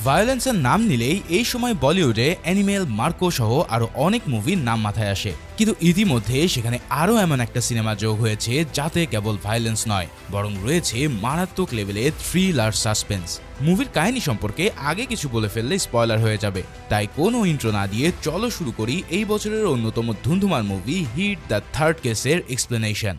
ভায়োলেন্সের নাম নিলেই এই সময় বলিউডে অ্যানিমেল, মার্কো সহ আরও অনেক মুভির নাম মাথায় আসে। কিন্তু ইতিমধ্যে সেখানে আরও এমন একটা সিনেমা যোগ হয়েছে যাতে কেবল ভায়োলেন্স নয়, বরং রয়েছে মারাত্মক লেভেলের থ্রিল আর সাসপেন্স। মুভির কাহিনী সম্পর্কে আগে কিছু বলে ফেললে স্পয়লার হয়ে যাবে, তাই কোনো ইন্ট্রো না দিয়ে চলো শুরু করি এই বছরের অন্যতম ধুন্ধুমার মুভি হিট দ্য থার্ড কেসের এক্সপ্লেনেশন।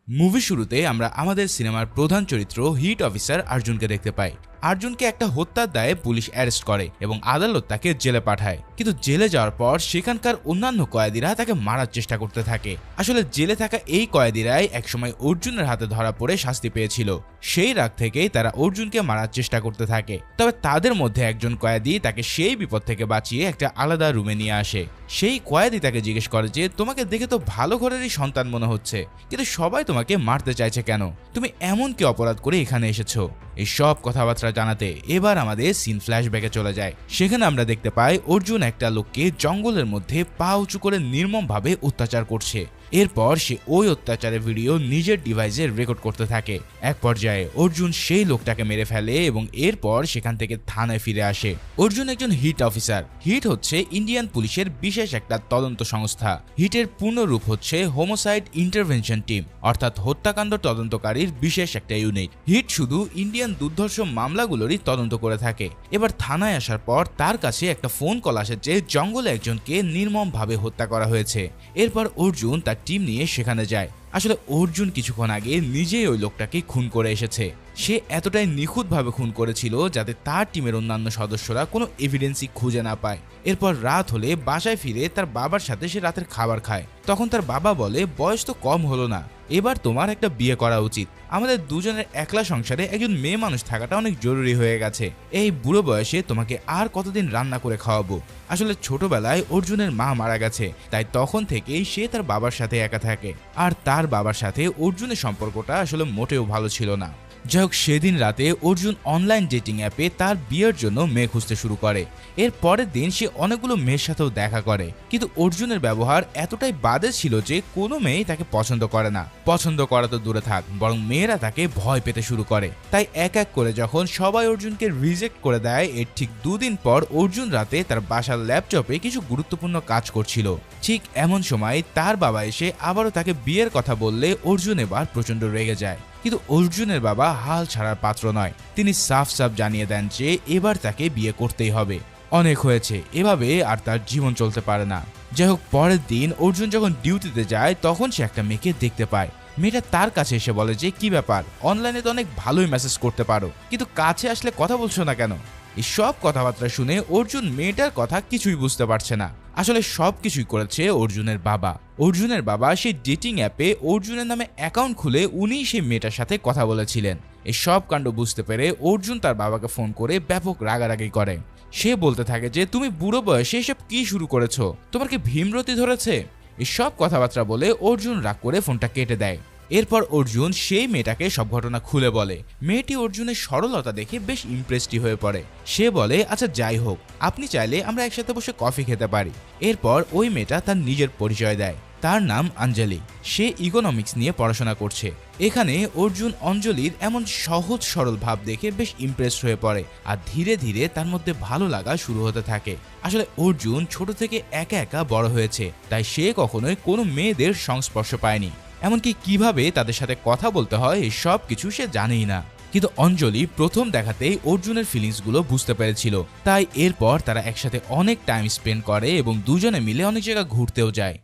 মুভি শুরুতে আমরা আমাদের সিনেমার প্রধান চরিত্র হিট অফিসার আর্জুনকে দেখতে পাই। আর্জুনকে একটা হত্যার দায়ে পুলিশ অ্যারেস্ট করে এবং আদালত তাকে জেলে পাঠায়। কিন্তু জেলে যাওয়ার পর সেখানকার অন্যান্য কয়েদিরা তাকে মারার চেষ্টা করতে থাকে। আসলে জেলে থাকা এই কয়েদিরাই একসময় অর্জুনের হাতে ধরা পড়ে শাস্তি পেয়েছিল। সেই রাগ থেকেই তারা অর্জুনকে মারার চেষ্টা করতে থাকে। তবে তাদের মধ্যে একজন কয়েদি তাকে সেই বিপদ থেকে বাঁচিয়ে একটা আলাদা রুমে নিয়ে আসে। সেই কয়েদি তাকে জিজ্ঞেস করে যে তোমাকে দেখে তো ভালো ঘরেরই সন্তান মনে হচ্ছে, কিন্তু সবাই তোমাকে মারতে চাইছে কেন? তুমি এমন কি অপরাধ করে এখানে এসেছো? এই সব কথাবার্তা জানাতে এবার আমাদের সিন ফ্ল্যাশব্যাকে চলে যায়। সেখানে আমরা দেখতে পাই অর্জুন একটা লোককে জঙ্গলের মধ্যে পা উঁচু করে নির্মমভাবে অত্যাচার করছে। এরপর সে ওই অত্যাচারের ভিডিও নিজের ডিভাইসে রেকর্ড করতে থাকে। এক পর্যায়ে অর্জুন সেই লোকটাকে মেরে ফেলে এবং এরপর সেখান থেকে থানায় ফিরে আসে। অর্জুন একজন হিট অফিসার। হিট হচ্ছে ইন্ডিয়ান পুলিশের বিশেষ একটা তদন্ত সংস্থা। হিটের পূর্ণ রূপ হচ্ছে হোমোসাইড ইন্টারভেনশন টিম, অর্থাৎ হত্যাকাণ্ড তদন্তকারীর বিশেষ একটা ইউনিট। হিট শুধু ইন্ডিয়ান দুর্ধর্ষ মামলাগুলোরই তদন্ত করে থাকে। এবার থানায় আসার পর তার কাছে একটা ফোন কল আসে যে জঙ্গলে একজনকে নির্মমভাবে হত্যা করা হয়েছে। এরপর অর্জুন তার টিম নিয়ে সেখানে যায়। আসলে অর্জুন কিছুক্ষণ আগে নিজেই ওই লোকটাকে খুন করে এসেছে। সে এতটাই নিখুঁতভাবে খুন করেছিল যাতে তার টিমের অন্যান্য সদস্যরা কোনো এভিডেন্সই খুঁজে না পায়। এরপর রাত হলে বাসায় ফিরে তার বাবার সাথে সে রাতের খাবার খায়। তখন তার বাবা বলে, বয়স তো কম হলো না, এবার তোমার একটা বিয়ে করা উচিত। আমাদের দুজনের একলা সংসারে একজন মেয়ে মানুষ থাকাটা অনেক জরুরি হয়ে গেছে। এই বুড়ো বয়সে তোমাকে আর কতদিন রান্না করে খাওয়াবো? আসলে ছোটবেলায় অর্জুনের মা মারা গেছে, তাই তখন থেকেই সে তার বাবার সাথে একা থাকে। আর তার বাবার সাথে অর্জুনের সম্পর্কটা আসলে মোটেও ভালো ছিল না। যাই হোক, সেদিন রাতে অর্জুন অনলাইন ডেটিং অ্যাপে তার বিয়ের জন্য মেয়ে খুঁজতে শুরু করে। এর পরের দিন সে অনেকগুলো মেয়ের সাথেও দেখা করে, কিন্তু অর্জুনের ব্যবহার এতটাই বাজে ছিল যে কোনো মেয়েই তাকে পছন্দ করে না। পছন্দ করা তো দূরে থাক, বরং মেয়েরা তাকে ভয় পেতে শুরু করে। তাই এক এক করে যখন সবাই অর্জুনকে রিজেক্ট করে দেয়, এর ঠিক দুদিন পর অর্জুন রাতে তার বাসার ল্যাপটপে কিছু গুরুত্বপূর্ণ কাজ করছিল। ঠিক এমন সময় তার বাবা এসে আবারও তাকে বিয়ের কথা বললে অর্জুন এবার প্রচন্ড রেগে যায়। কিন্তু অর্জুনের বাবা হাল ছাড়ার পাত্র নয়। তিনি সাফ সাফ জানিয়ে দেন যে এবার তাকে বিয়ে করতেই হবে। অনেক হয়েছে, এভাবে আর তার জীবন চলতে পারে না। যাই হোক, পরের দিন অর্জুন যখন ডিউটিতে যায় তখন সে একটা মেয়েকে দেখতে পায়। মেয়েটা তার কাছে এসে বলে যে কি ব্যাপার, অনলাইনে তো অনেক ভালোই মেসেজ করতে পারো, কিন্তু কাছে আসলে কথা বলছো না কেন? এই সব কথাবার্তা শুনে অর্জুন মেয়েটার কথা কিছুই বুঝতে পারছে না। আসলে সব কিছুই করেছে অর্জুনের বাবা। অর্জুনের বাবা সেই ডেটিং অ্যাপে অর্জুনের নামে অ্যাকাউন্ট খুলে উনিই সেই মেয়েটার সাথে কথা বলেছিলেন। এই সব কাণ্ড বুঝতে পেরে অর্জুন তার বাবাকে ফোন করে ব্যাপক রাগারাগি করে। সে বলতে থাকে যে তুমি বুড়ো বয়সে এসব কি শুরু করেছো? তোমার কি ভীমরতি ধরেছে? এই সব কথাবার্তা বলে অর্জুন রাগ করে ফোনটা কেটে দেয়। এরপর অর্জুন সেই মেয়েটাকে সব ঘটনা খুলে বলে। মেয়েটি অর্জুনের সরলতা দেখে বেশ ইমপ্রেসড হয়ে পড়ে। সে বলে, আচ্ছা যাই হোক, আপনি চাইলে আমরা একসাথে বসে কফি খেতে পারি। এরপর ওই মেয়েটা তার নিজের পরিচয় দেয়। তার নাম অঞ্জলি। সে ইকোনমিক্স নিয়ে পড়াশোনা করছে। এখানে অর্জুন অঞ্জলির এমন সহজ সরল ভাব দেখে বেশ ইমপ্রেসড হয়ে পড়ে আর ধীরে ধীরে তার মধ্যে ভালো লাগা শুরু হতে থাকে। আসলে অর্জুন ছোট থেকে একা একা বড় হয়েছে, তাই সে কখনোই কোনো মেয়েদের সংস্পর্শ পায়নি। এমনকি কিভাবে তাদের সাথে কথা বলতে হয় এই সব কিছু সে জানেই না। কিন্তু অঞ্জলি প্রথম দেখাতেই অর্জুনের ফিলিংসগুলো বুঝতে পেরেছিল। তাই এরপর তারা একসাথে অনেক টাইম স্পেন্ড করে এবং দুজনে মিলে অনেক জায়গা ঘুরতেও যায়।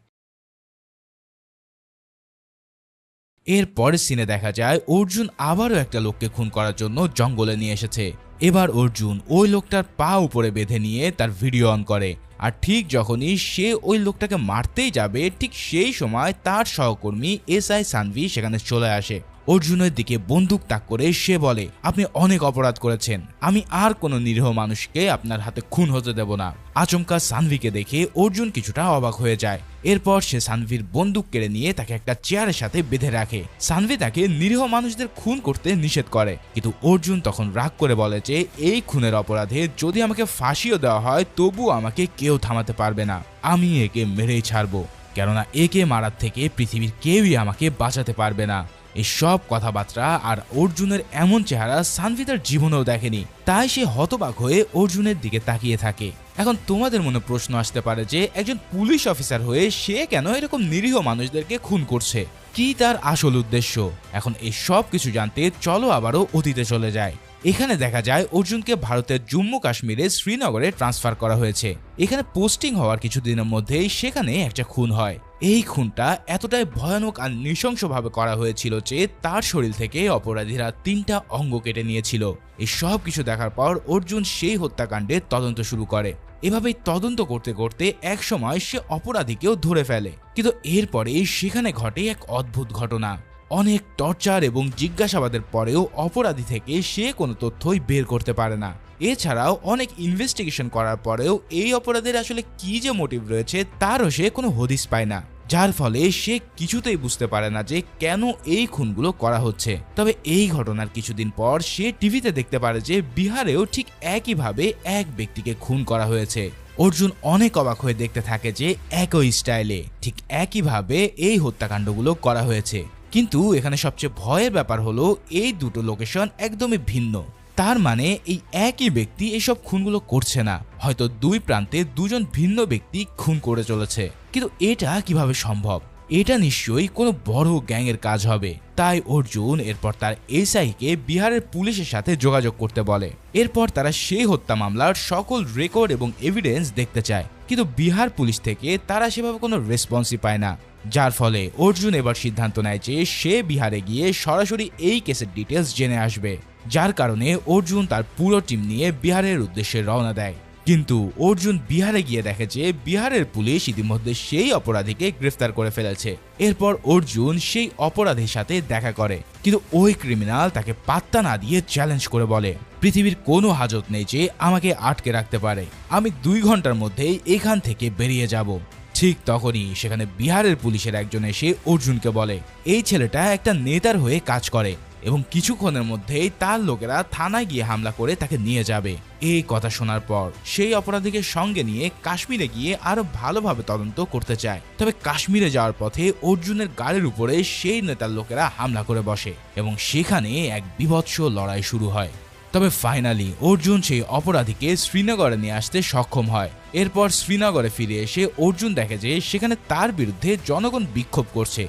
এর পরের সিনে দেখা যায় অর্জুন আবারও একটা লোককে খুন করার জন্য জঙ্গলে নিয়ে এসেছে। এবার অর্জুন ওই লোকটার পা উপরে বেঁধে নিয়ে তার ভিডিও অন করে। আর ঠিক যখনই সে ওই লোকটাকে মারতেই যাবে, ঠিক সেই সময় তার সহকর্মী এসআই সানভি সেখানে চলে আসে। অর্জুনের দিকে বন্দুক তাক করে সে বলে, আপনি অনেক অপরাধ করেছেন, আমি আর কোনো নিরীহ মানুষকে আপনার হাতে খুন হতে দেব না। আচমকা সানভিকে দেখে অর্জুন কিছুটা অবাক হয়ে যায়। এরপর সে সানভির বন্দুক কেড়ে নিয়ে তাকে একটা চেয়ারের সাথে বেঁধে রাখে। সানভি তাকে নিরীহ মানুষদের খুন করতে নিষেধ করে, কিন্তু অর্জুন তখন রাগ করে বলে যে এই খুনের অপরাধে যদি আমাকে ফাঁসিও দেওয়া হয় তবু আমাকে কেউ থামাতে পারবে না। আমি একে মেরেই ছাড়বো, কেননা একে মারার থেকে পৃথিবীর কেউই আমাকে বাঁচাতে পারবে না। এই সব কথাবার্তা আর অর্জুনের এমন চেহারা সানভি তার জীবনেও দেখেনি, তাই সে হতবাক হয়ে অর্জুনের দিকে তাকিয়ে থাকে। এখন তোমাদের মনে প্রশ্ন আসতে পারে যে একজন পুলিশ অফিসার হয়ে সে কেন এরকম নিরীহ মানুষদেরকে খুন করছে, কি তার আসল উদ্দেশ্য? এখন এই সব কিছু জানতে চলো আবারও অতীতে চলে যায়। এখানে দেখা যায় অর্জুনকে ভারতের জম্মু কাশ্মীরের শ্রীনগরে ট্রান্সফার করা হয়েছে। এখানে পোস্টিং হওয়ার কিছুদিনের মধ্যেই সেখানে একটা খুন হয়। এই খুনটা এতটাই ভয়ানক আর নৃশংসভাবে করা হয়েছিল যে তার শরীর থেকে অপরাধীরা 3টা অঙ্গ কেটে নিয়েছিল। এই সব কিছু দেখার পর অর্জুন সেই হত্যাকাণ্ডের তদন্ত শুরু করে। এভাবেই তদন্ত করতে করতে এক সময় সে অপরাধীকেও ধরে ফেলে, কিন্তু এরপরে সেখানে ঘটে এক অদ্ভুত ঘটনা। অনেক টর্চার এবং জিজ্ঞাসাবাদের পরেও অপরাধী থেকে সে কোনো তথ্যই বের করতে পারে না। এছাড়াও অনেক ইনভেস্টিগেশন করার পরেও এই অপরাধের আসলে কি যে মোটিভ রয়েছে তারও সে কোনো হদিস পায় না, যার ফলে সে কিছুতেই বুঝতে পারে না যে কেন এই খুনগুলো করা হচ্ছে। তবে এই ঘটনার কিছুদিন পর সে টিভিতে দেখতে পারে যে বিহারেও ঠিক একইভাবে এক ব্যক্তিকে খুন করা হয়েছে। অর্জুন অনেক অবাক হয়ে দেখতে থাকে যে একই স্টাইলে ঠিক একইভাবে এই হত্যাকাণ্ডগুলো করা হয়েছে, কিন্তু এখানে সবচেয়ে ভয়ের ব্যাপার হলো এই দুটো লোকেশন একদমই ভিন্ন। তার মানে এই একই ব্যক্তি এসব খুনগুলো করছে না, হয়তো দুই প্রান্তে দুজন ভিন্ন ব্যক্তি খুন করে চলেছে। কিন্তু এটা কিভাবে সম্ভব? এটা নিশ্চয়ই কোনো বড় গ্যাংয়ের কাজ হবে। তাই অর্জুন এরপর তার এসআইকে বিহারের পুলিশের সাথে যোগাযোগ করতে বলে। এরপর তারা সেই হত্যা মামলার সকল রেকর্ড এবং এভিডেন্স দেখতে চায়, কিন্তু বিহার পুলিশ থেকে তারা সেভাবে কোনো রেসপন্সই পায় না। যার ফলে অর্জুন এবার সিদ্ধান্ত নেয় যে সে বিহারে গিয়ে সরাসরি এই কেসের ডিটেলস জেনে আসবে। যার কারণে অর্জুন তার পুরো টিম নিয়ে বিহারের উদ্দেশ্যে রওনা দেয়। কিন্তু অর্জুন বিহারে গিয়ে দেখে যে বিহারের পুলিশ ইতিমধ্যে সেই অপরাধীকে গ্রেফতার করে ফেলেছে। এরপর অর্জুন সেই অপরাধীর সাথে দেখা করে, কিন্তু ওই ক্রিমিনাল তাকে পাত্তা না দিয়ে চ্যালেঞ্জ করে বলে, পৃথিবীর কোনো হাজত নেই যে আমাকে আটকে রাখতে পারে, আমি 2 ঘন্টার মধ্যেই এখান থেকে বেরিয়ে যাব। ঠিক তখনই সেখানে বিহারের পুলিশের একজন এসে অর্জুনকে বলে এই ছেলেটা একটা নেতার হয়ে কাজ করে এবং কিছুক্ষণের মধ্যেই তার লোকেরা থানায় গিয়ে হামলা করে তাকে নিয়ে যাবে। এই কথা শোনার পর সেই অপরাধীকে সঙ্গে নিয়ে কাশ্মীরে গিয়ে আরো ভালোভাবে তদন্ত করতে চায়। তবে কাশ্মীরে যাওয়ার পথে অর্জুনের গাড়ির উপরে সেই নেতার লোকেরা হামলা করে বসে এবং সেখানে এক বীভৎস লড়াই শুরু হয়। তবে ফাইনালি অর্জুন সেই অপরাধীকে শ্রীনগরে নিয়ে আসতে সক্ষম হয়। এরপর শ্রীনগরে ফিরে এসে অর্জুন দেখে যে সেখানে তার বিরুদ্ধে জনগণ বিক্ষোভ করছে।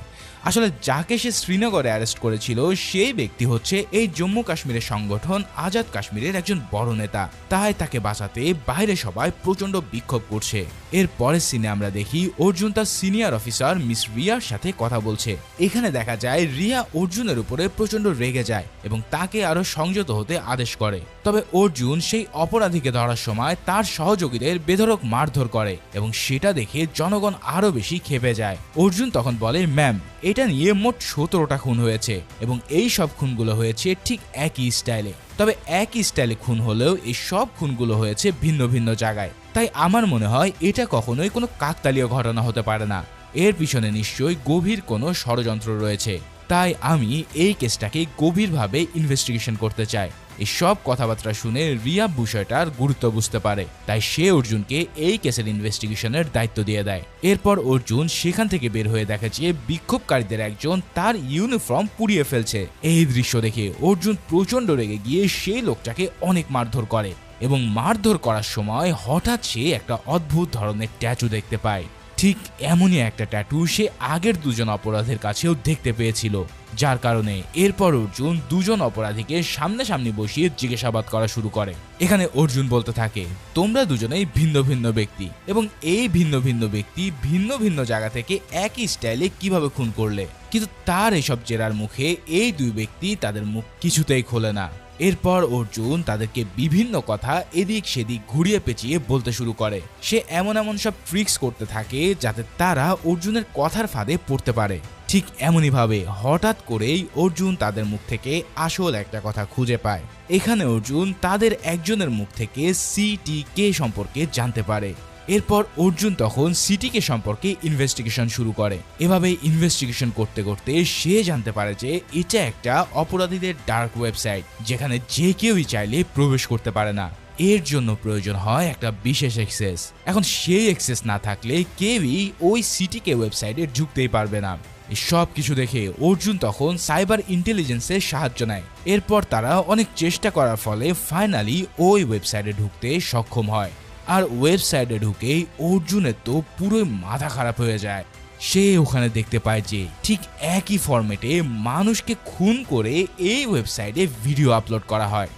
আসলে যাকে সে শ্রীনগরে অ্যারেস্ট করেছিল সেই ব্যক্তি হচ্ছে এই জম্মু কাশ্মীরের সংগঠন আজাদ কাশ্মীরের একজন বড় নেতা। তাই তাকে বাঁচাতে বাইরে সবাই প্রচন্ড বিক্ষোভ করছে। এর পরের সিনে আমরা দেখি অর্জুন তার সিনিয়র অফিসার মিস রিয়ার সাথে কথা বলছে। এখানে দেখা যায় রিয়া অর্জুনের উপরে প্রচন্ড রেগে যায় এবং তাকে আরো সংযত হতে আদেশ করে। তবে অর্জুন সেই অপরাধীকে ধরার সময় তার সহযোগীদের বেধড়ক মারধর করে এবং সেটা দেখে জনগণ আরো বেশি ক্ষেপে যায়। অর্জুন তখন বলে, ম্যাম, এটা নিয়ে মোট 17টা খুন হয়েছে এবং এই সব খুনগুলো হয়েছে ঠিক একই স্টাইলে। তবে একই স্টাইলে খুন হলেও এই সব খুনগুলো হয়েছে ভিন্ন ভিন্ন জায়গায়। তাই আমার মনে হয় এটা কখনোই কোনো কাকতালীয় ঘটনা হতে পারে না, এর পিছনে নিশ্চয়ই গভীর কোনো ষড়যন্ত্র রয়েছে। তাই আমি এই কেসটাকে গভীরভাবে ইনভেস্টিগেশন করতে চাই। এই সব কথাবার্তা শুনে রিয়া বিষয়টার গুরুত্ব বুঝতে পারে, তাই সে অর্জুনকে এই কেসের ইনভেস্টিগেশনের দায়িত্ব দিয়ে দেয়। এরপর অর্জুন সেখান থেকে বের হয়ে দেখে যে বিক্ষোভকারীদের একজন তার ইউনিফর্ম পুড়িয়ে ফেলছে। এই দৃশ্য দেখে অর্জুন প্রচন্ড রেগে গিয়ে সেই লোকটাকে অনেক মারধর করে এবং মারধর করার সময় হঠাৎ সে একটা অদ্ভুত ধরনের ট্যাটু দেখতে পায়। ঠিক এমনই একটা ট্যাটু সে আগের 2জন অপরাধীর কাছেও দেখতে পেয়েছিল, যার কারণে এরপর অর্জুন 2জন অপরাধীকে সামনাসামনি বসিয়ে জিজ্ঞাসাবাদ করা শুরু করে। এখানে অর্জুন বলতে থাকে, তোমরা দুজনেই ভিন্ন ভিন্ন ব্যক্তি এবং এই ভিন্ন ভিন্ন ব্যক্তি ভিন্ন ভিন্ন জায়গা থেকে একই স্টাইলে কিভাবে খুন করলে? কিন্তু তার এসব জেরার মুখে এই 2 ব্যক্তি তাদের মুখ কিছুতেই খোলে না। এরপর অর্জুন তাদেরকে বিভিন্ন কথা এদিক সেদিক ঘুরিয়ে পেঁচিয়ে বলতে শুরু করে। সে এমন এমন সব ট্রিক্স করতে থাকে যাতে তারা অর্জুনের কথার ফাঁদে পড়তে পারে। ঠিক এমনই ভাবে হঠাৎ করেই অর্জুন তাদের মুখ থেকে আসল একটা কথা খুঁজে পায়। এখানে অর্জুন তাদের একজনের মুখ থেকে সিটিকে সম্পর্কে জানতে পারে। এরপর অর্জুন তখন সিটিকে সম্পর্কে ইনভেস্টিগেশন শুরু করে। এভাবে ইনভেস্টিগেশন করতে করতে সে জানতে পারে যে এটা একটা অপরাধীদের ডার্ক ওয়েবসাইট, যেখানে যে কেউই চাইলে প্রবেশ করতে পারে না। এর জন্য প্রয়োজন হয় একটা বিশেষ অ্যাক্সেস। এখন সেই অ্যাক্সেস না থাকলে কেউই ওই সিটিকে ওয়েবসাইটে ঢুকতেই পারবে না। এই সব কিছু দেখে অর্জুন তখন সাইবার ইন্টেলিজেন্সের সাহায্য নেয়। এরপর তারা অনেক চেষ্টা করার ফলে ফাইনালি ওই ওয়েবসাইটে ঢুকতে সক্ষম হয়। আর ওয়েবসাইটে ঢুকেই অর্জুনের তো পুরোই মাথা খারাপ হয়ে যায়। সে ওখানে দেখতে পায় যে ঠিক একই ফরম্যাটে মানুষকে খুন করে এই ওয়েবসাইটে ভিডিও আপলোড করা হয়।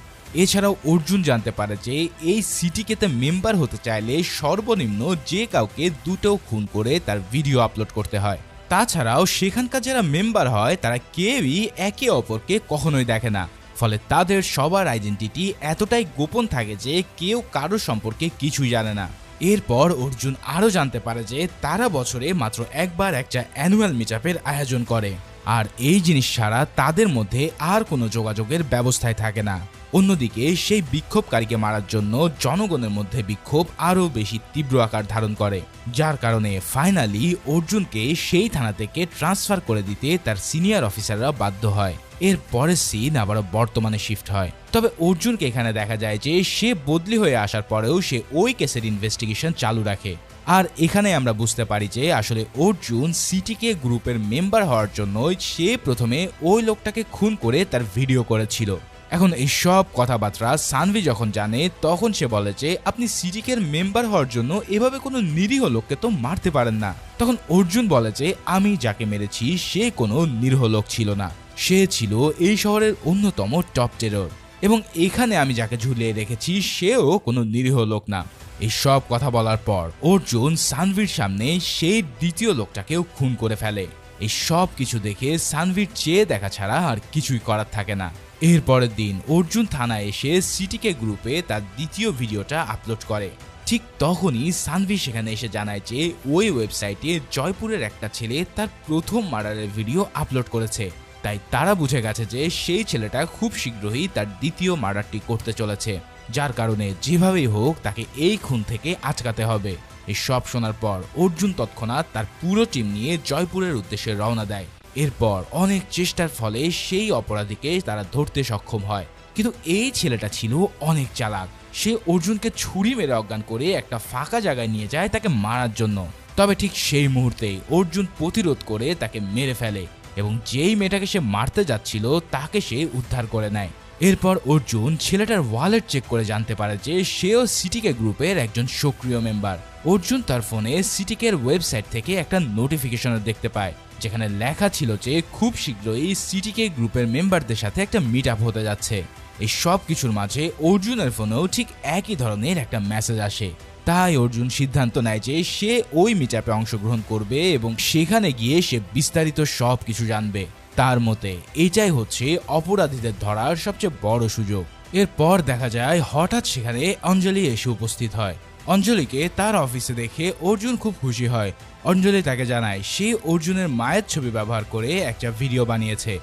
এছাড়াও অর্জুন জানতে পারে যে এই সিটিকেতে মেম্বার হতে চাইলে সর্বনিম্ন যে কাউকে 2টো খুন করে তার ভিডিও আপলোড করতে হয়। তাছাড়াও সেখানকার যারা মেম্বার হয় তারা কেউই একে অপরকে কখনোই দেখে না, ফলে তাদের সবার আইডেন্টিটি এতটাই গোপন থাকে যে কেউ কারো সম্পর্কে কিছুই জানে না। এরপর অর্জুন আরও জানতে পারে যে তারা বছরে মাত্র একবার একটা অ্যানুয়াল মিটআপের আয়োজন করে, আর এই জিনিস ছাড়া তাদের মধ্যে আর কোনো যোগাযোগের ব্যবস্থায় থাকে না। অন্যদিকে সেই বিক্ষোভকারীকে মারার জন্য জনগণের মধ্যে বিক্ষোভ আরও বেশি তীব্র আকার ধারণ করে, যার কারণে ফাইনালি অর্জুনকে সেই থানা থেকে ট্রান্সফার করে দিতে তার সিনিয়র অফিসাররা বাধ্য হয়। এর পরের সিন আবারও বর্তমানে শিফট হয়। তবে অর্জুনকে এখানে দেখা যায় যে সে বদলি হয়ে আসার পরেও সে ওই কেসের ইনভেস্টিগেশন চালু রাখে। আর এখানে আমরা বুঝতে পারি যে আসলে অর্জুন সিটিকে গ্রুপের মেম্বার হওয়ার জন্য সে প্রথমে ওই লোকটাকে খুন করে তার ভিডিও করেছিল। এখন এই সব কথাবার্তা সানভি যখন জানে তখন সে বলে যে আপনি সিটিকের মেম্বার হওয়ার জন্য এভাবে কোনো নিরীহ লোককে তো মারতে পারেন না। তখন অর্জুন বলে যে আমি যাকে মেরেছি সে কোনো নিরীহ লোক ছিল না, সে ছিল এই শহরের অন্যতম টপ টেরর, এবং এখানে আমি যাকে ঝুলিয়ে রেখেছি সেও কোনো নিরীহ লোক না। এই সব কথা বলার পর অর্জুন সানভির সামনে সেই দ্বিতীয় লোকটাকেও খুন করে ফেলে। এই সব কিছু দেখে সানভির চেয়ে দেখা ছাড়া আর কিছুই করার থাকে না। এর পরের দিন অর্জুন থানায় এসে সিটিকে গ্রুপে তার দ্বিতীয় ভিডিওটা আপলোড করে। ঠিক তখনই সানভি সেখানে এসে জানায় যে ওই ওয়েবসাইটে জয়পুরের একটা ছেলে তার প্রথম মার্ডারের ভিডিও আপলোড করেছে, তাই তারা বুঝে গেছে যে সেই ছেলেটা খুব শীঘ্রই তার দ্বিতীয় মার্ডারটি করতে চলেছে, যার কারণে যেভাবেই হোক তাকে এই খুন থেকে আটকাতে হবে। এই সব শোনার পর অর্জুন তৎক্ষণাৎ তার পুরো টিম নিয়ে জয়পুরের উদ্দেশ্যে রওনা দেয়। এরপর অনেক চেষ্টার ফলে সেই অপরাধীকে তারা ধরতে সক্ষম হয়, কিন্তু এই ছেলেটা ছিল অনেক চালাক। সে অর্জুনকে ছুরি মেরে অজ্ঞান করে একটা ফাঁকা জায়গায় নিয়ে যায় তাকে মারার জন্য। তবে ঠিক সেই মুহূর্তেই অর্জুন প্রতিরোধ করে তাকে মেরে ফেলে এবং যেই মেয়েটাকে সে মারতে যাচ্ছিল তাকে সে উদ্ধার করে নেয়। এরপর অর্জুন ছেলেটার ওয়ালেট চেক করে জানতে পারে যে সেও সিটিকে গ্রুপের একজন সক্রিয় মেম্বার। অর্জুন তার ফোনে সিটিকের ওয়েবসাইট থেকে একটা নোটিফিকেশন দেখতে পায়, যেখানে লেখা ছিল যে খুব শীঘ্রই সিটিকে গ্রুপের মেম্বারদের সাথে একটা মিট আপ হতে যাচ্ছে। এই সব কিছুর মাঝে অর্জুনের ফোনেও ঠিক একই ধরনের একটা মেসেজ আসে। তাই অর্জুন সিদ্ধান্ত নেয় যে সে ওই মিট আপে অংশগ্রহণ করবে এবং সেখানে গিয়ে সে বিস্তারিত সব কিছু জানবে। তার মতে এটাই হচ্ছে অপরাধীদের ধরার সবচেয়ে বড় সুযোগ। এরপর দেখা যায় হঠাৎ সেখানে অঞ্জলি এসে উপস্থিত হয়। অঞ্জলিকে তার অফিসে দেখে অর্জুন খুব খুশি হয়। অঞ্জলি তাকে জানায় সে অর্জুনের মায়ের ছবি ব্যবহার করে একটা ভিডিও বানিয়েছে।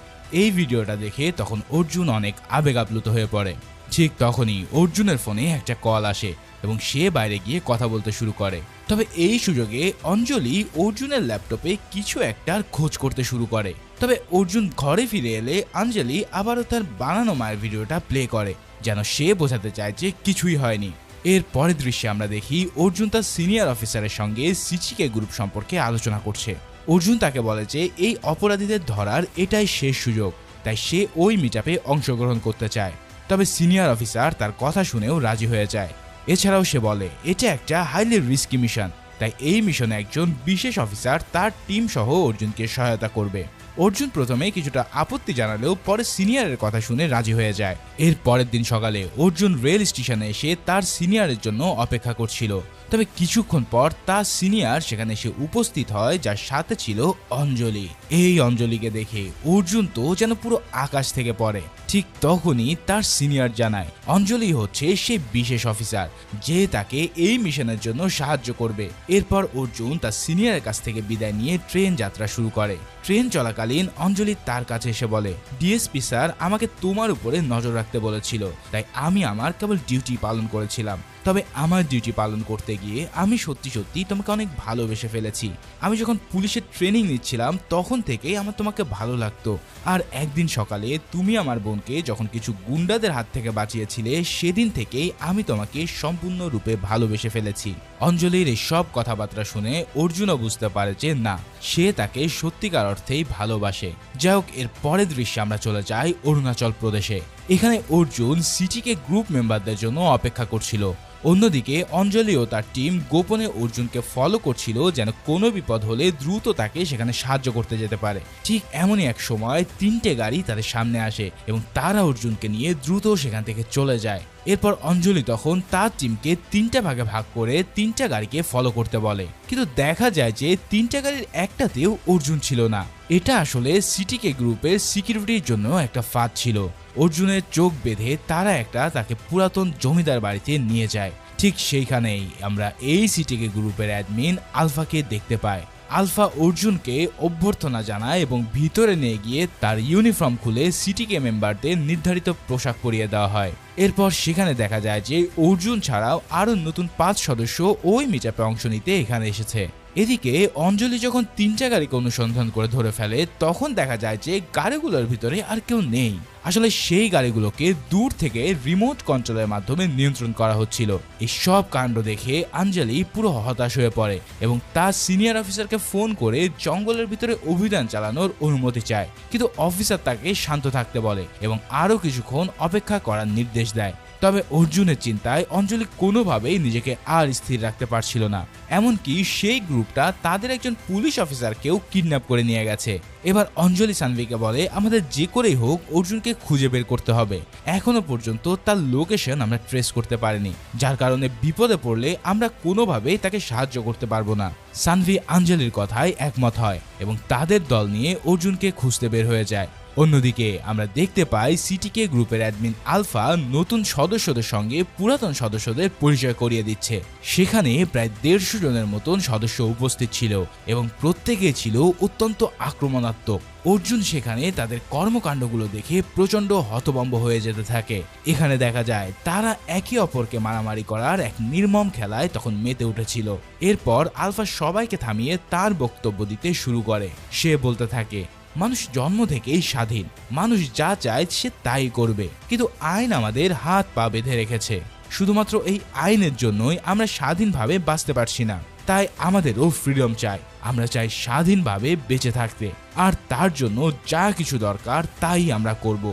এই ভিডিওটা দেখে তখন অর্জুন অনেক আবেগ আপ্লুত হয়ে পড়ে। ঠিক তখনই অর্জুনের ফোনে একটা কল আসে এবং সে বাইরে গিয়ে কথা বলতে শুরু করে। তবে এই সুযোগে অঞ্জলি অর্জুনের ল্যাপটপে কিছু একটার খোঁজ করতে শুরু করে। তবে অর্জুন ঘরে ফিরে এলে অঞ্জলি আবারও তার বানানো মায়ের ভিডিওটা প্লে করে, যেন সে বোঝাতে চায় যে কিছুই হয়নি। এর পরের দৃশ্যে আমরা দেখি অর্জুন তার সিনিয়র অফিসারের সঙ্গে সিচিকে গ্রুপ সম্পর্কে আলোচনা করছে। অর্জুন তাকে বলে যে এই অপরাধীদের ধরার এটাই শেষ সুযোগ, তাই সে ওই মিটআপে অংশগ্রহণ করতে চায়। তবে সিনিয়র অফিসার তার কথা শুনেও রাজি হয়ে যায়। এছাড়াও সে বলে এটা একটা হাইলি রিস্কি মিশন, তাই এই মিশনে একজন বিশেষ অফিসার তার টিম সহ অর্জুনকে সহায়তা করবে। অর্জুন প্রথমে কিছুটা আপত্তি জানালেও পরে সিনিয়রের কথা শুনে রাজি হয়ে যায়। এর পরের দিন সকালে অর্জুন রেল স্টেশনে এসে তার সিনিয়রের জন্য অপেক্ষা করছিল। তবে কিছুক্ষণ পর তার সিনিয়র সেখানে এসে উপস্থিত হয়, যার সাথে ছিল অঞ্জলি। এই অঞ্জলিকে দেখে অর্জুন তো যেন পুরো আকাশ থেকে পড়ে। ঠিক তখনই তার সিনিয়র জানায় অঞ্জলি হচ্ছে সেই বিশেষ অফিসার যে তাকে এই মিশনের জন্য সাহায্য করবে। এরপর অর্জুন তার সিনিয়রের কাছ থেকে বিদায় নিয়ে ট্রেন যাত্রা শুরু করে। ট্রেন চলাকালীন অঞ্জলি তার কাছে এসে বলে ডিএসপি স্যার আমাকে তোমার উপরে নজর রাখতে বলেছিল, তাই আমি আমার কেবল ডিউটি পালন করেছিলাম। তবে আমার ডিউটি পালন করতে গিয়ে আমি সত্যি সত্যি তোমাকে অনেক ভালোবেসে ফেলেছি। আমি যখন পুলিশের ট্রেনিং নিচ্ছিলাম তখন থেকেই আমার তোমাকে ভালো লাগতো। আর একদিন সকালে তুমি আমার বন্ধু বোনকে যখন কিছু গুন্ডাদের হাত থেকে বাঁচিয়েছিলে সেদিন থেকেই আমি তোমাকে সম্পূর্ণরূপে ভালোবেসে ফেলেছি। অঞ্জলির এই সব কথাবার্তা শুনে অর্জুনও বুঝতে পারে যে না, সে তাকে সত্যিকার অর্থেই ভালোবাসে। যাই হোক, এর পরের দৃশ্যে আমরা চলে যাই অরুণাচল প্রদেশে। এখানে অর্জুন সিটিকে গ্রুপ মেম্বারদের জন্য অপেক্ষা করছিল। অন্যদিকে অঞ্জলি ও তার টিম গোপনে অর্জুনকে ফলো করছিল যেন কোনো বিপদ হলে দ্রুত তাকে সেখানে সাহায্য করতে যেতে পারে। ঠিক এমনই এক সময় 3টে গাড়ি তাদের সামনে আসে এবং তারা অর্জুনকে নিয়ে দ্রুত সেখান থেকে চলে যায়। এরপর অঞ্জলি তখন তার টিমকে 3টে ভাগে ভাগ করে 3টা গাড়িকে ফলো করতে বলে, কিন্তু দেখা যায় যে 3টা গাড়ির একটাতেও অর্জুন ছিল না। এটা আসলে সিটিকে গ্রুপের সিকিউরিটির জন্য একটা ফাঁদ ছিল। অর্জুনের চোখ বেঁধে তারা তাকে পুরাতন জমিদার বাড়িতে নিয়ে যায়। ঠিক সেইখানেই আমরা এই সিটিকে গ্রুপের অ্যাডমিন আলফাকে দেখতে পাই। আলফা অর্জুনকে অভ্যর্থনা জানায় এবং ভিতরে নিয়ে গিয়ে তার ইউনিফর্ম খুলে সিটিকে মেম্বারদের নির্ধারিত পোশাক পরিয়ে দেওয়া হয়। এরপর সেখানে দেখা যায় যে অর্জুন ছাড়াও আরো নতুন 5 সদস্য ওই মিটআপে অংশ নিতে এখানে এসেছে। এদিকে অঞ্জলি যখন 3টা গাড়িকে অনুসন্ধান করে ধরে ফেলে তখন দেখা যায় যে গাড়িগুলোর ভিতরে আর কেউ নেই। আসলে সেই গাড়িগুলোকে দূর থেকে রিমোট কন্ট্রোলের মাধ্যমে নিয়ন্ত্রণ করা হচ্ছিল। এই সব কাণ্ড দেখে অঞ্জলি পুরো হতাশ হয়ে পড়ে এবং তার সিনিয়র অফিসারকে ফোন করে জঙ্গলের ভিতরে অভিযান চালানোর অনুমতি চায়, কিন্তু অফিসার তাকে শান্ত থাকতে বলে এবং আরো কিছুক্ষণ অপেক্ষা করার নির্দেশ দেয়। তবে অর্জুনের চিন্তায় অঞ্জলি কোনোভাবেই নিজেকে আর স্থির রাখতে পারছিল না। এমনকি সেই গ্রুপটা তাদের একজন পুলিশ অফিসারকেও কিডন্যাপ করে নিয়ে গেছে। এবার অঞ্জলি সানভিকে বলে আমাদের যে করেই হোক অর্জুনকে খুঁজে বের করতে হবে। এখনো পর্যন্ত তার লোকেশন আমরা ট্রেস করতে পারিনি, যার কারণে বিপদে পড়লে আমরা কোনোভাবেই তাকে সাহায্য করতে পারবো না। সানভি অঞ্জলির কথায় একমত হয় এবং তাদের দল নিয়ে অর্জুনকে খুঁজতে বের হয়ে যায়। অন্যদিকে আমরা দেখতে পাই সিটিকে গ্রুপের অ্যাডমিন আলফা নতুন সদস্যদের সঙ্গে পুরাতন সদস্যদের পরিচয় করিয়ে দিচ্ছে। সেখানে প্রায় 150 জনের মতন সদস্য উপস্থিত ছিল এবং প্রত্যেকে ছিল অত্যন্ত আক্রমণাত্মক। অর্জুন সেখানে তাদের কর্মকাণ্ডগুলো দেখে প্রচন্ড হতভম্ব হয়ে যেতে থাকে। এখানে দেখা যায় তারা একে অপরকে মারামারি করার এক নির্মম খেলায় তখন মেতে উঠেছিল। এরপর আলফা সবাইকে থামিয়ে তার বক্তব্য দিতে শুরু করে। সে বলতে থাকে মানুষ জন্ম থেকেই স্বাধীন, মানুষ যা চায় সে তাই করবে, কিন্তু আইন আমাদের হাত পা বেঁধে রেখেছে। শুধুমাত্র এই আইনের জন্যই আমরা স্বাধীনভাবে বাঁচতে পারছি না। তাই আমাদেরও ফ্রিডম চাই, আমরা চাই স্বাধীনভাবে বেঁচে থাকতে, আর তার জন্য যা কিছু দরকার তাই আমরা করব।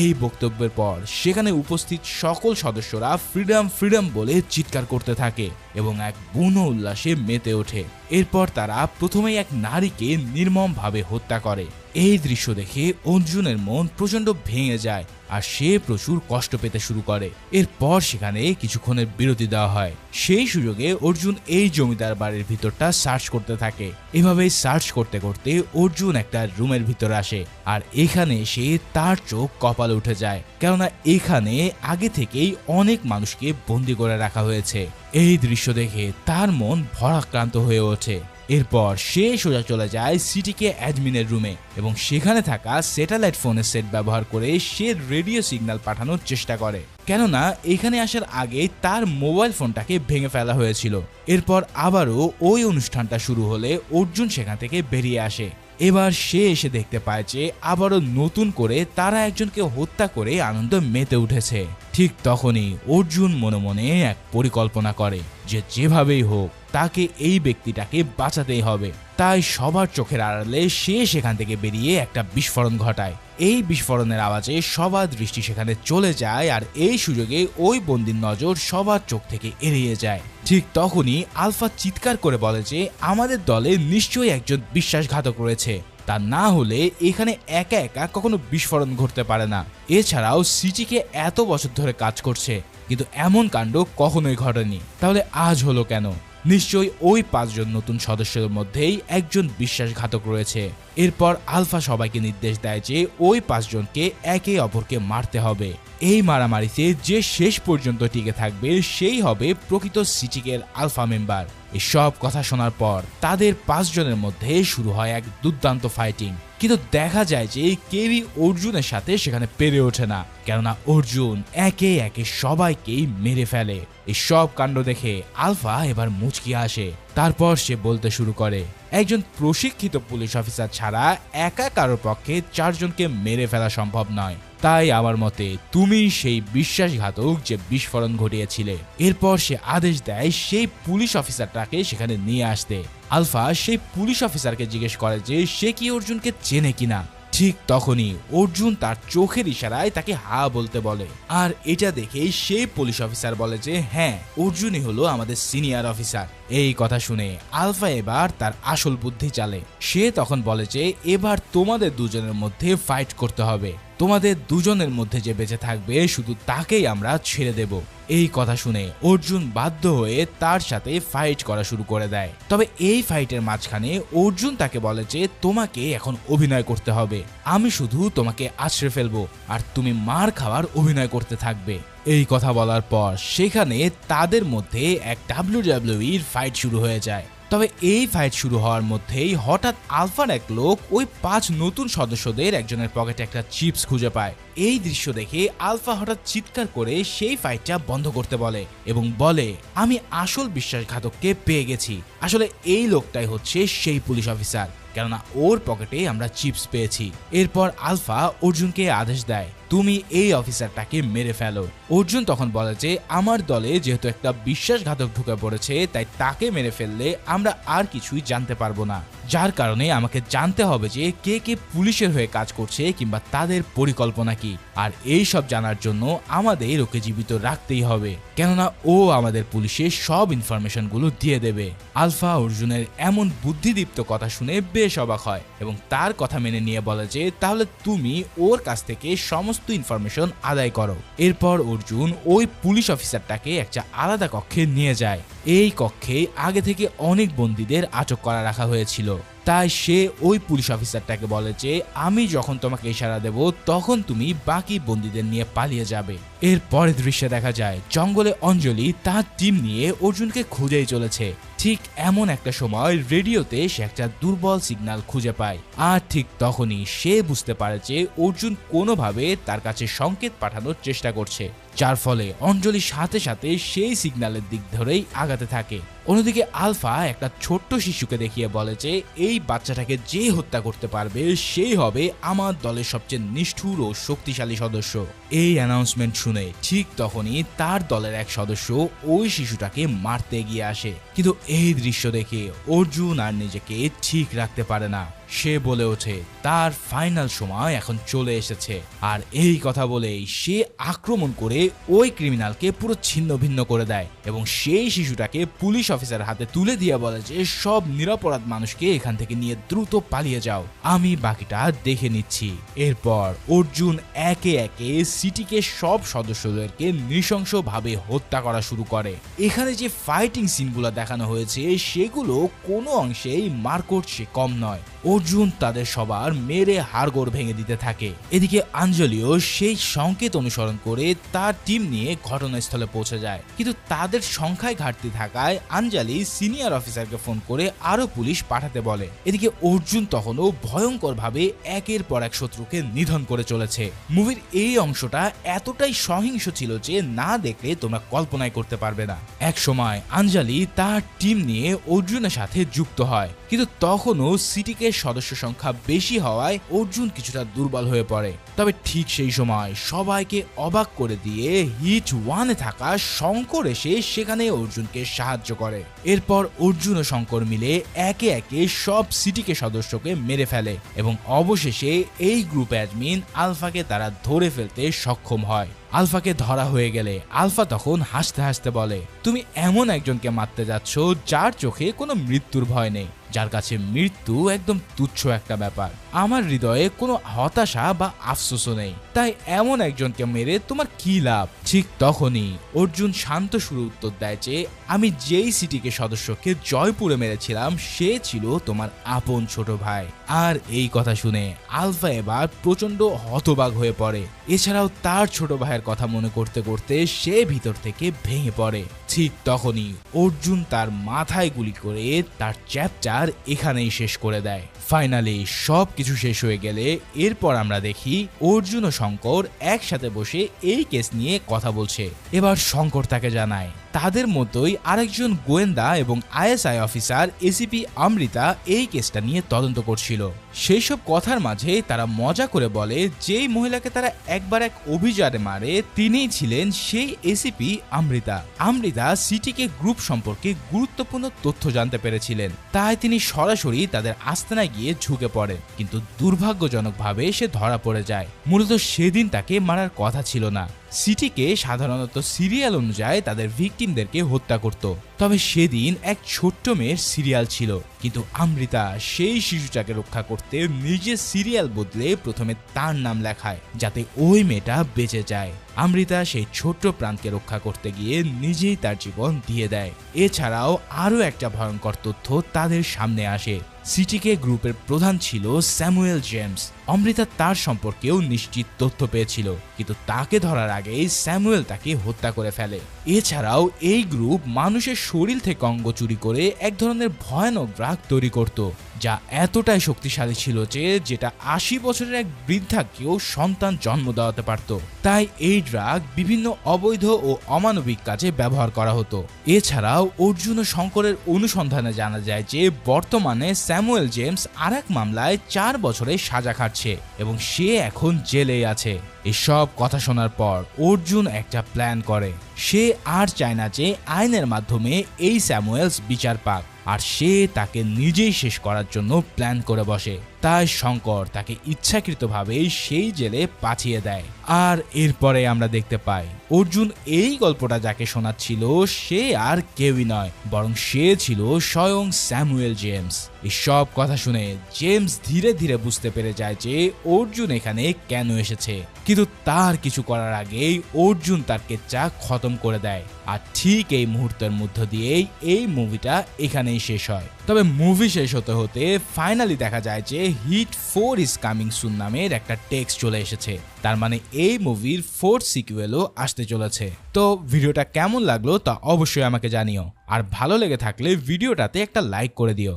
এই বক্তব্যের পর সেখানে উপস্থিত সকল সদস্যরা ফ্রিডম ফ্রিডম বলে চিৎকার করতে থাকে এবং এক বুনো উল্লাসে মেতে ওঠে। এরপর তারা প্রথমেই এক নারীকে নির্মমভাবে হত্যা করে। এই দৃশ্য দেখে অর্জুনের মন প্রচন্ড ভেঙে যায় আর সে প্রচুর কষ্ট পেতে শুরু করে। এরপর সেখানে কিছুক্ষণের বিরতি দেওয়া হয়। সেই সুযোগে অর্জুন এই জমিদার বাড়ির ভিতরটা সার্চ করতে থাকে। এভাবেই সার্চ করতে করতে অর্জুন একটা রুমের ভিতরে আসে আর এখানে এসে তার চোখ কপালে উঠে যায়, কেননা এখানে আগে থেকেই অনেক মানুষকে বন্দি করে রাখা হয়েছে। এই দৃশ্য দেখে তার মন ভারাক্রান্ত হয়ে ওঠে। এরপর সে সোজা চলে যায় সিটিকে অ্যাডমিনের রুমে এবং সেখানে থাকা স্যাটেলাইট ফোনের সেট ব্যবহার করে সে রেডিও সিগন্যাল পাঠানোর চেষ্টা করে, কেননা এখানে আসার আগে তার মোবাইল ফোনটাকে ভেঙে ফেলা হয়েছিল। এরপর আবারও ওই অনুষ্ঠানটা শুরু হলে অর্জুন সেখান থেকে বেরিয়ে আসে। এবার সে এসে দেখতে পায় যে আবারও নতুন করে তারা একজনকে হত্যা করে আনন্দ মেতে উঠেছে। ঠিক তখনই অর্জুন মনে মনে এক পরিকল্পনা করে যে যেভাবেই হোক তাকে এই ব্যক্তিটাকে বাঁচাতেই হবে। তাই সবার চোখের আড়ালে সে সেখান থেকে বেরিয়ে একটা বিস্ফোরণ ঘটায়। এই বিস্ফোরণের আওয়াজে সবার দৃষ্টি সেখানে চলে যায় আর এই সুযোগে ওই বন্দির নজর সবার চোখ থেকে এড়িয়ে যায়। ঠিক তখনই আলফা চিৎকার করে বলে যে আমাদের দলে নিশ্চয়ই একজন বিশ্বাসঘাতক রয়েছে, তা না হলে এখানে একা একা কখনো বিস্ফোরণ ঘটতে পারে না। এছাড়াও সিটিকে এত বছর ধরে কাজ করছে, কিন্তু এমন কাণ্ড কখনোই ঘটেনি। তাহলে আজ হলো কেন? নিশ্চয়ই ওই 5 জন নতুন সদস্যের মধ্যেই একজন বিশ্বাসঘাতক রয়েছে। এরপর আলফা সবাইকে নির্দেশ দেয় যে ওই 5 জনকে একে অপরকে মারতে হবে। এই মারামারিতে যে শেষ পর্যন্ত টিকে থাকবে সেই হবে প্রকৃত সিটিকের আলফা মেম্বার। এসব কথা শোনার পর তাদের 5 জনের মধ্যে শুরু হয় এক দুর্দান্ত ফাইটিং, কিন্তু দেখা যায় যে কেউই অর্জুনের সাথে সেখানে পেরে ওঠে না, কেননা অর্জুন একে একে সবাইকেই মেরে ফেলে। এই সব কাণ্ড দেখে আলফা এবার মুচকি আসে। তারপর সে বলতে শুরু করে একজন প্রশিক্ষিত পুলিশ অফিসার ছাড়া একা কারোর পক্ষে 4 জনকে মেরে ফেলা সম্ভব নয়। তাই আমার মতে তুমি সেই বিশ্বাসঘাতক যে বিস্ফোরণ ঘটিয়েছিলে। এরপর সে আদেশ দেয় সেই পুলিশ অফিসারটাকে সেখানে নিয়ে আসতে। আলফা সেই পুলিশ অফিসারকে জিজ্ঞেস করে যে সে কি অর্জুনকে চেনে কিনা। ঠিক তখনই অর্জুন তার চোখের ইশারায় তাকে হা বলতে বলে, আর এটা দেখে সেই পুলিশ অফিসার বলে যে হ্যাঁ, অর্জুনই হলো আমাদের সিনিয়র অফিসার। এই কথা শুনে আলফা এবার তার আসল বুদ্ধি চালে। সে তখন বলে যে এবার তোমাদের দুজনের মধ্যে ফাইট করতে হবে, তোমাদের দুজনের মধ্যে যে বেঁচে থাকবে শুধু তাকেই আমরা ছেড়ে দেব। এই কথা শুনে অর্জুন বাধ্য হয়ে তার সাথে ফাইট করা শুরু করে দেয়। তবে এই ফাইটের মাঝখানে অর্জুন তাকে বলে যে তোমাকে এখন অভিনয় করতে হবে, আমি শুধু তোমাকে আছড়ে ফেলবো আর তুমি মার খাওয়ার অভিনয় করতে থাকবে। এই কথা বলার পর সেখানে তাদের মধ্যে এক ডাব্লিউডাব্লিউইর ফাইট শুরু হয়ে যায়। তবে এই ফাইট শুরু হওয়ার মধ্যেই হঠাৎ আলফার এক লোক ওই 5 নতুন সদস্যদের একজনের পকেটে একটা চিপস খুঁজে পায়। এই দৃশ্য দেখে আলফা হঠাৎ চিৎকার করে সেই ফাইটটা বন্ধ করতে বলে এবং বলে আমি আসল বিশ্বাসঘাতককে পেয়ে গেছি, আসলে এই লোকটাই হচ্ছে সেই পুলিশ অফিসার, কেননা ওর পকেটে আমরা চিপস পেয়েছি। এরপর আলফা অর্জুনকে আদেশ দেয় তুমি এই অফিসারটাকে মেরে ফেলো। অর্জুন তখন বলে যে আমার দলে যেহেতু একটা বিশ্বাসঘাতক ঢুকে পড়েছে তাই তাকে মেরে ফেললে আমরা আর কিছুই জানতে পারবো না, যার কারণে আমাকে জানতে হবে যে কে কে পুলিশের হয়ে কাজ করছে কিংবা তাদের পরিকল্পনা কি, আর এই সব জানার জন্য আমাদের ওকে জীবিত রাখতেই হবে, কেননা ও আমাদের পুলিশের সব ইনফরমেশন গুলো দিয়ে দেবে। আলফা অর্জুনের এমন বুদ্ধিদীপ্ত কথা শুনে বেশ অবাক হয় এবং তার কথা মেনে নিয়ে বলে যে তাহলে তুমি ওর কাছ থেকে সমস্ত ইনফরমেশন আদায় করো। এরপর অর্জুন ওই পুলিশ অফিসারটাকে একটা আলাদা কক্ষে নিয়ে যায়। এই কক্ষে আগে থেকে অনেক বন্দীদের আটক করা রাখা হয়েছিল, তাই সে ওই পুলিশ অফিসারটাকে বলে যে আমি যখন তোমাকে ইশারা দেব তখন তুমি বাকি বন্দীদের নিয়ে পালিয়ে যাবে। এর পরের দৃশ্যে দেখা যায় জঙ্গলে অঞ্জলি তার টিম নিয়ে অর্জুনকে খুঁজেই চলেছে। ঠিক এমন একটা সময় রেডিওতে সে একটা দুর্বল সিগন্যাল খুঁজে পায়, আর ঠিক তখনই সে বুঝতে পারে যে অর্জুন কোনোভাবে তার কাছে সংকেত পাঠানোর চেষ্টা করছে, যার ফলে অঞ্জলির সাথে সাথে সেই সিগন্যালের দিক ধরেই আগাতে থাকে। অন্যদিকে আলফা একটা ছোট্ট শিশুকে দেখিয়ে বলে যে এই বাচ্চাটাকে যে হত্যা করতে পারবে সেই হবে আমার দলের সবচেয়ে নিষ্ঠুর ও শক্তিশালী সদস্য। এই অ্যানাউন্সমেন্ট শুনে ঠিক তখনই তার দলের এক সদস্য ওই শিশুটাকে মারতে এগিয়ে আসে, কিন্তু এই দৃশ্য দেখে অর্জুন আর নিজেকে ঠিক রাখতে পারে না। সে বলে ওঠে তার ফাইনাল সময় এখন চলে এসেছে, আর এই কথা বলেই সে আক্রমণ করে ওই ক্রিমিনালকে পুরো ছিন্ন ভিন্ন করে দেয় এবং সেই শিশুটাকে পুলিশ অফিসার হাতে তুলে দিয়ে বলে যে সব নিরপরাধ মানুষকে এখান থেকে নিয়ে দ্রুত পালিয়ে যাও, আমি বাকিটা দেখে নিচ্ছি। এরপর অর্জুন একে একে সিটিকে সব সদস্যদেরকে নৃশংসভাবে হত্যা করা শুরু করে। এখানে যে ফাইটিং সিনগুলো দেখানো হয়েছে সেগুলো কোনো অংশেই মার্কোর চেয়ে কম নয়। অর্জুন তাদের সবার মেরে হাড়গোড় ভেঙে দিতে থাকে। এদিকে আঞ্জলিও সেই সংকেত অনুসরণ করে তার টিম নিয়ে ঘটনাস্থলে পৌঁছে যায়, কিন্তু তাদের সংখ্যায় ঘাটতি থাকায় আঞ্জলি সিনিয়র অফিসারকে ফোন করে আরো পুলিশ পাঠাতে বলে। এদিকে অর্জুন তখনও ভয়ঙ্কর ভাবে একের পর এক শত্রুকে নিধন করে চলেছে। মুভির এই অংশটা এতটাই সহিংস ছিল যে না দেখলে তোমরা কল্পনাই করতে পারবে না। এক সময় আঞ্জলি তার টিম নিয়ে অর্জুনের সাথে যুক্ত হয়, কিন্তু তখনও সিটিকে সদস্য সংখ্যা বেশি হওয়ায় অর্জুন কিছুটা দুর্বল হয়ে পড়ে। তবে ঠিক সেই সময় সবাইকে অবাক করে দিয়ে হিট 1-এ থাকা শঙ্কর এসে সেখানে অর্জুনকে সাহায্য করে। এরপর অর্জুন ও শঙ্কর মিলে একে একে সব সিটিকে সদস্যকে মেরে ফেলে এবং অবশেষে এই গ্রুপ অ্যাডমিন আলফাকে তারা ধরে ফেলতে সক্ষম হয়। আলফাকে ধরা হয়ে গেলে আলফা তখন হাসতে হাসতে বলে তুমি এমন একজনকে মারতে যাচ্ছ যার চোখে কোনো মৃত্যুর ভয় নেই, যার কাছে মৃত্যু একদম তুচ্ছ একটা ব্যাপার। আমার হৃদয়ে কোনো হতাশা বা আফসোসও নেই, তাই এমন একজনকে মেরে তোমার কি লাভ। ঠিক তখনই অর্জুন শান্ত সুরে উত্তর দেয় যে আমি যেই সিটিকে সদস্যকে জয়পুরে মেরেছিলাম সে ছিল তোমার আপন ছোট ভাই। আর এই কথা শুনে আলফা এবার প্রচন্ড হতবাক হয়ে পড়ে। এছাড়াও তার ছোট ভাইয়ের কথা মনে করতে করতে সে ভিতর থেকে ভেঙে পড়ে। ঠিক তখনই অর্জুন তার মাথায় গুলি করে তার চ্যাপ্টার এখানেই শেষ করে দেয়। ফাইনালি সব কিছু শেষ হয়ে গেলে এরপর আমরা দেখি অর্জুন ও শঙ্কর একসাথে বসে এই কেস নিয়ে কথা বলছে। এবার শঙ্কর তাকে জানায় তাদের মতোই আরেকজন গোয়েন্দা এবং আইএসআই অফিসার এসিপি অমৃতা এই কেসটা নিয়ে তদন্ত করছিল। সেই সব কথার মাঝে তারা মজা করে বলে যেই মহিলাকে তারা একবার এক অভিযানে মারে তিনিই ছিলেন সেই এসিপি অমৃতা। অমৃতা সিটিকে গ্রুপ সম্পর্কে গুরুত্বপূর্ণ তথ্য জানতে পেরেছিলেন, তাই তিনি সরাসরি তাদের আস্তানায় গিয়ে ঝুঁকে পড়েন, কিন্তু দুর্ভাগ্যজনকভাবে সে ধরা পড়ে যায়। মূলত সেদিন তাকে মারার কথা ছিল না। সিটিকে সাধারণত সিরিয়াল অনুযায়ী তাদের ভিকটিমদেরকে হত্যা করত, তবে সেদিন এক ছোট্ট মেয়ের সিরিয়াল ছিল, কিন্তু অমৃতা সেই শিশুটাকে রক্ষা করতে নিজের সিরিয়াল বদলে প্রথমে তার নাম লেখায় যাতে ওই মেয়েটা বেঁচে যায়। অমৃতা সেই ছোট্ট প্রাণকে রক্ষা করতে গিয়ে নিজেই তার জীবন দিয়ে দেয়। এছাড়াও আরও একটা ভয়ঙ্কর তথ্য তাদের সামনে আসে। সিটিকে গ্রুপের প্রধান ছিল স্যামুয়েল জেমস। অমৃতা তার সম্পর্কেও নিশ্চিত তথ্য পেয়েছিল, কিন্তু তাকে ধরার আগেই স্যামুয়েল তাকে হত্যা করে ফেলে। এছাড়াও এই গ্রুপ মানুষের শরীর থেকে অঙ্গ চুরি করে এক ধরনের ভয়ানক ড্রাগ তৈরি করত, যা এতটাই শক্তিশালী ছিল যে যেটা 80 বছরের এক বৃদ্ধাকেও সন্তান জন্ম দেওয়াতে পারত। তাই এই ড্রাগ বিভিন্ন অবৈধ ও অমানবিক কাজে ব্যবহার করা হতো। এছাড়াও অর্জুন ও শঙ্করের অনুসন্ধানে জানা যায় যে বর্তমানে স্যামুয়েল জেমস আরেক মামলায় 4 বছরের সাজা খাটছে এবং সে এখন জেলেই আছে। এসব কথা শোনার পর অর্জুন একটা প্ল্যান করে। সে আর চায় না যে আইনের মাধ্যমে এই স্যামুয়েলস বিচার পাক, আর সে তাকে নিজেই শেষ করার জন্য প্ল্যান করে বসে। তাই শঙ্কর তাকে ইচ্ছাকৃতভাবে সেই জেলে পাঠিয়ে দেয়। আর এরপরে আমরা দেখতে পাই অর্জুন এই গল্পটা যাকে শোনাচ্ছিল সে আর কেউই নয়, বরং সে ছিল স্বয়ং স্যামুয়েল জেমস। এসব কথা শুনে জেমস ধীরে ধীরে বুঝতে পেরে যায় যে অর্জুন এখানে কেন এসেছে, কিন্তু তার কিছু করার আগেই অর্জুন তার কেচ্চা খতম করে দেয়। আর ঠিক এই মুহূর্তের মধ্য দিয়েই এই মুভিটা এখানেই শেষ হয়। তবে মুভি শেষ হতে হতে ফাইনালি দেখা যায় যে হিট 4 ইজ কামিং সুন নামের একটা টেক্সট চলে এসেছে। তার মানে এই মুভির 4th সিকুয়েলও আসতে চলেছে। তো ভিডিওটা কেমন লাগলো তা অবশ্যই আমাকে জানিও, আর ভালো লেগে থাকলে ভিডিওটাতে একটা লাইক করে দিও।